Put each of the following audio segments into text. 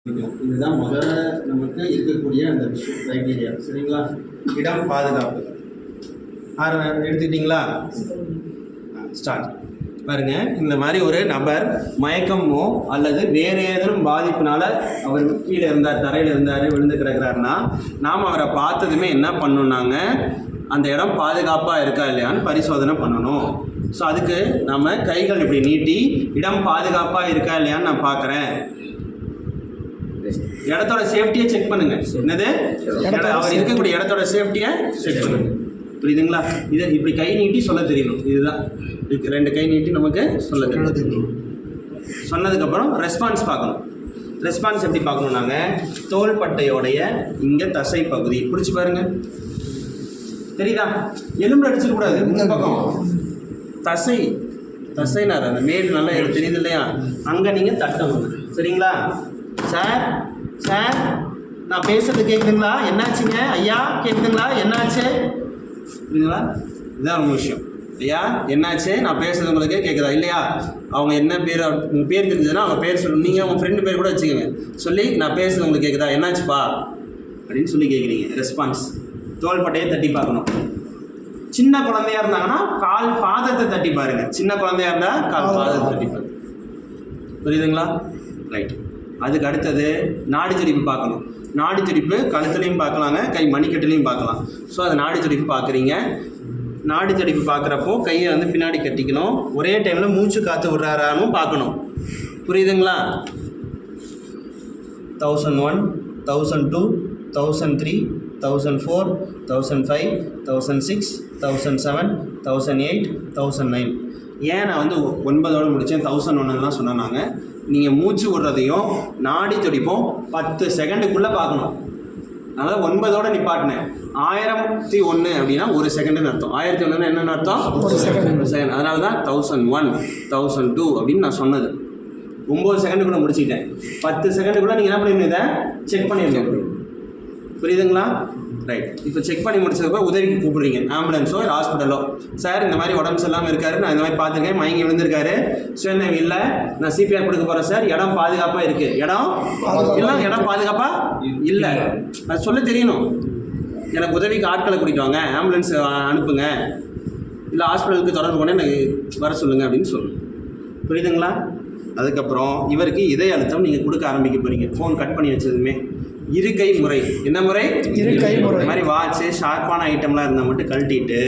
இதுதான் முதல்ல நமக்கு இருக்கக்கூடிய அந்த விஷயம் க்ரைட்டீரியா. சரிங்களா? இடம் பாதுகாப்பு எடுத்துக்கிட்டிங்களா? ஸ்டார்ட் பாருங்க. இந்த மாதிரி ஒரு நபர் மயக்கமோ அல்லது வேறு ஏதேனும் பாதிப்புனால அவர் கீழே இருந்தார், தரையில் இருந்தார், விழுந்து கிடக்கிறாருன்னா நாம் அவரை பார்த்ததுமே என்ன பண்ணணுன்னாங்க, அந்த இடம் பாதுகாப்பாக இருக்கா இல்லையான்னு பரிசோதனை பண்ணணும். ஸோ அதுக்கு நம்ம கைகள் இப்படி நீட்டி இடம் பாதுகாப்பாக இருக்கா இல்லையான்னு நான் பார்க்குறேன். இடத்தோட சேஃப்டியை செக் பண்ணுங்க. என்னது? அவர் இருக்கக்கூடிய இடத்தோட சேஃப்டியை செக் பண்ணுங்க. புரியுதுங்களா? இதை இப்படி கை நீட்டி சொல்ல தெரியணும். இதுதான் ரெண்டு கை நீட்டி நமக்கு சொல்ல தெரியணும். சொன்னதுக்கப்புறம் ரெஸ்பான்ஸ் பார்க்கணும். ரெஸ்பான்ஸ் எப்படி பார்க்கணும்? நாங்கள் தோள்பட்டையோடைய இங்கே தசை பகுதி பிடிச்சி பாருங்க. தெரியுதா? எலும்பு அடிச்சிடக்கூடாது. இந்த பக்கம் தசைனார் அந்த மேல் நல்லா தெரியுது இல்லையா? அங்கே நீங்கள் தட்டணும். சரிங்களா? சார் சார் நான் பேசுறது கேட்குதுங்களா? என்னாச்சுங்க ஐயா? கேட்குதுங்களா? என்னாச்சு? புரியுதுங்களா? இதுதான் ரொம்ப விஷயம். ஐயா என்னாச்சு? நான் பேசுறது உங்களுக்கு கேட்குதா இல்லையா? அவங்க என்ன பேர், உங்கள் பேர் தெரிஞ்சதுன்னா அவங்க பேர் சொல்லணும். நீங்கள் உங்கள் ஃப்ரெண்டு பேர் கூட வச்சுக்கோங்க. சொல்லி நான் பேசுறது உங்களுக்கு கேட்குதா? என்னாச்சுப்பா அப்படின்னு சொல்லி கேட்குறீங்க. ரெஸ்பான்ஸ் தோள்பட்டையை தட்டி பார்க்கணும். சின்ன குழந்தையா இருந்தாங்கன்னா கால் பாதத்தை தட்டி பாருங்க. சின்ன குழந்தையா இருந்தால் கால் பாதத்தை தட்டி பாருங்க. புரியுதுங்களா? ரைட். அதுக்கு அடுத்தது நாடி துடிப்பு பார்க்கணும். நாடி துடிப்பு கழுத்துலையும் பார்க்கலாங்க, கை மணிக்கட்டுலையும் பார்க்கலாம். ஸோ அது நாடி துடிப்பு பார்க்குறீங்க. நாடி துடிப்பு பார்க்குறப்போ கையை வந்து பின்னாடி கட்டிக்கணும். ஒரே டைமில் மூச்சு காற்று விடுறாரான்னு பார்க்கணும். புரியுதுங்களா? 1001, 1002, 1003, 1004, 1005, 1006, 1007, 1008, 1009. ஏன் நான் வந்து 9ஓடு முடித்தேன், 1001 சொன்னாங்க. நீங்கள் மூச்சு விடுறதையும் நாடி துடிப்போம் 10 செகண்டுக்குள்ளே பார்க்கணும். அதனால் 9ஓடு நிப்பாட்டினேன். 1001 அப்படின்னா 1 செகண்டுன்னு அர்த்தம். 1001 என்னென்னு அர்த்தம்? 1 செகண்ட். அதனால தான் 1001, 1002 அப்படின்னு நான் சொன்னது. 9 செகண்டுக்குள்ளே முடிச்சுக்கிட்டேன். 10 செகண்டுக்குள்ளே நீங்கள் என்ன பண்ணிருந்தீங்க? இதை செக் பண்ணியிருக்கீங்க. புரியுதுங்களா? ரைட். இப்போ செக் பண்ணி முடிச்சதுக்கப்புறம் உதவிக்கு கூப்பிடுறீங்க. ஆம்புலன்ஸோ இல்லை ஹாஸ்பிட்டலோ. சார் இந்த மாதிரி உடம்பு சரியில்லாமல் இருக்காரு, நான் இந்த மாதிரி பார்த்துருக்கேன், மயங்கி விழுந்திருக்காரு. சார் நான் இல்லை, நான் சிபிஆர் கொடுக்க போகிறேன் சார். இடம் பாதுகாப்பாக இருக்குது. இடம் பாதுகாப்பாக இல்லை, அது சொல்ல தெரியணும். எனக்கு உதவிக்கு ஆட்களை கூட்டிகிட்டு வாங்க, ஆம்புலன்ஸ் அனுப்புங்க, இல்லை ஹாஸ்பிட்டலுக்கு தொடர்பு கொண்டு எனக்கு வர சொல்லுங்கள் அப்படின்னு சொல்லணும். புரியுதுங்களா? அதுக்கப்புறம் இவருக்கு இதய அழுத்தம் நீங்கள் கொடுக்க ஆரம்பிக்க போகிறீங்க. ஃபோன் கட் பண்ணி வச்சதுமே இருக்கை முறை. என்ன முறை? இருக்கை முறை. இந்த மாதிரி வாட்சு ஷார்ப்பான ஐட்டம்லாம் இருந்தால் மட்டும் கழட்டிட்டு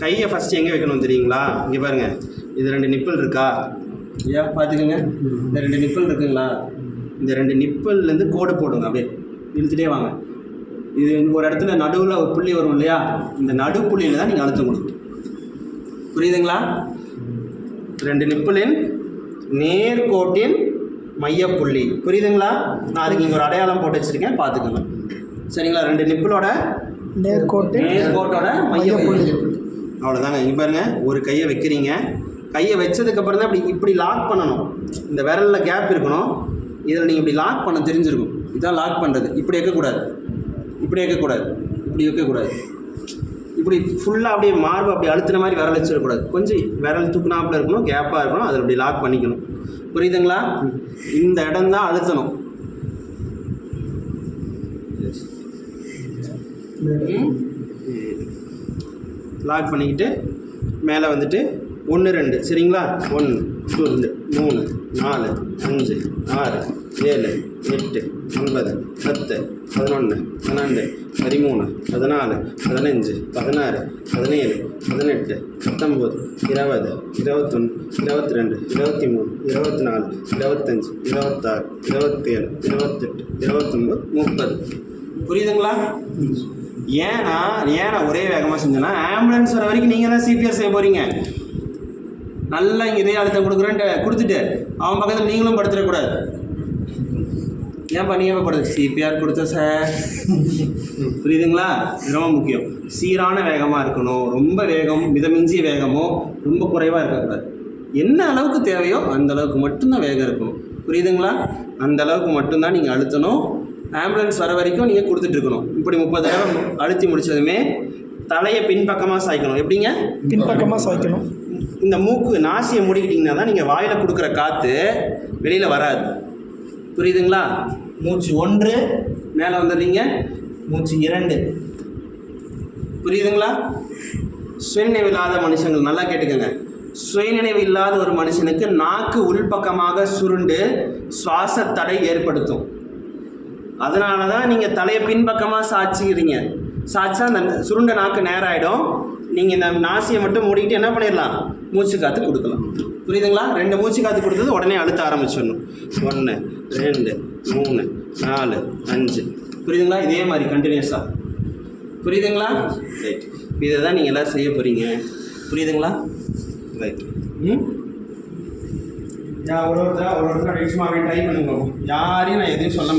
கையை ஃபஸ்ட்டு எங்கே வைக்கணும் தெரியுங்களா? இங்கே பாருங்கள், இது 2 நிப்பிள் இருக்கா? ஐயா பார்த்துக்கோங்க. இந்த 2 நிப்பிள் இருக்குங்களா? இந்த 2 நிப்பிள்லேருந்து கோடு போடுங்க. அப்படியே இழுத்துட்டே வாங்க. இது ஒரு இடத்துல நடுவில் ஒரு புள்ளி வரும் இல்லையா? இந்த நடு புள்ளியில் தான் நீங்கள் அழுத்தம் கொடுக்கணும். புரியுதுங்களா? 2 நிப்பிளின் நேர்கோட்டின் மையப்புள்ளி. புரியுதுங்களா? நான் அதுக்கு இங்கே ஒரு அடையாளம் போட்டு வச்சுருக்கேன், பார்த்துக்கோங்க. சரிங்களா? 2 நிப்பிளோட நேர்கோட்டோட மையப்புள்ளி. அவ்வளோதாங்க. இங்கே பாருங்கள், ஒரு கையை வைக்கிறீங்க. கையை வச்சதுக்கப்புறம் தான் இப்படி லாக் பண்ணணும். இந்த விரலில் கேப் இருக்கணும். இதில் நீங்கள் இப்படி லாக் பண்ண தெரிஞ்சிருக்கும். இதான் லாக் பண்ணுறது. இப்படி வைக்கக்கூடாது, இப்படி வைக்கக்கூடாது, இப்படி வைக்கக்கூடாது. இப்படி ஃபுல்லாக அப்படியே மார்பு அப்படி அழுத்தின மாதிரி விரல் வச்சிடக்கூடாது. கொஞ்சம் விரல் தூக்குனாப்பில் இருக்கணும், கேப்பாக இருக்கணும். அதில் இப்படி லாக் பண்ணிக்கணும். புரியுதுங்களா? இந்த இடம் தான் அழுத்தணும். லாக் பண்ணிக்கிட்டு மேலே வந்துட்டு 1 2. சரிங்களா? 1 2 3 4 5 6 7 8 9 10 11 12 13 14 15 16 17 18 19 20 21 22 23 24 25 26 27 28 29 30. புரியுதுங்களா? ஏன்னா ஒரே வேகமாக செஞ்சேன்னா ஆம்புலன்ஸ் வர வரைக்கும் நீங்கள் தான் சிபிஆர் செய்ய போகிறீங்க. நல்லா இங்கே இதே அழுத்தம் கொடுக்குறேன்ட்டு கொடுத்துட்டு அவன் பக்கத்தில் நீங்களும் படுத்துடக்கூடாது. ஏன் நீங்கள் படுத்து சிபிஆர் கொடுத்த சார்? புரியுதுங்களா? ரொம்ப முக்கியம். சீரான வேகமாக இருக்கணும். ரொம்ப வேகம், மிதமிஞ்சிய வேகமோ ரொம்ப குறைவாக இருக்கக்கூடாது. என்ன அளவுக்கு தேவையோ அந்த அளவுக்கு மட்டும்தான் வேகம் இருக்கணும். புரியுதுங்களா? அந்த அளவுக்கு மட்டும்தான் நீங்கள் அழுத்தணும். ஆம்புலன்ஸ் வர வரைக்கும் நீங்கள் கொடுத்துட்ருக்கணும். இப்படி 30 தடவை அழுத்தி முடித்ததுமே தலையை பின்பக்கமாக சாய்க்கணும். எப்படிங்க? பின்பக்கமாக சாய்க்கணும். இந்த மூக்கு நாசியை மூடிக்கிட்டிங்கன்னா தான் நீங்கள் வாயில் கொடுக்குற காற்று வெளியில் வராது. புரியுதுங்களா? மூச்சு 1 மேலே வந்துடுறீங்க, மூச்சு 2. புரியுதுங்களா? சுயநினைவு இல்லாத மனுஷங்கள் நல்லா கேட்டுக்கோங்க. சுயநினைவு இல்லாத ஒரு மனுஷனுக்கு நாக்கு உள்பக்கமாக சுருண்டு சுவாச தடை ஏற்படுத்தும். அதனால தான் நீங்கள் தலையை பின்பக்கமாக சாய்ச்சிக்கிறீங்க. சாய்ச்சா அந்த சுருண்ட நாக்கு நேரம் ஆகிடும். நீங்கள் இந்த நாசியை மட்டும் மூடிக்கிட்டு என்ன பண்ணிடலாம், மூச்சு காற்று கொடுக்கலாம். புரியுதுங்களா? 2 மூச்சு காற்று கொடுத்தது உடனே அழுத்த ஆரம்பிச்சிடணும். 1 2 3 4 5. புரியுதுங்களா? இதே மாதிரி கண்டினியூஸாக. புரியுதுங்களா? ரைட். இதை தான் நீங்கள் எல்லோரும் செய்ய போகிறீங்க. புரியுதுங்களா? ரைட். ஒரு ஒருத்தர் ட்ரை பண்ணுங்க. யாரையும் நான் எதையும் சொல்ல மாட்டேன்.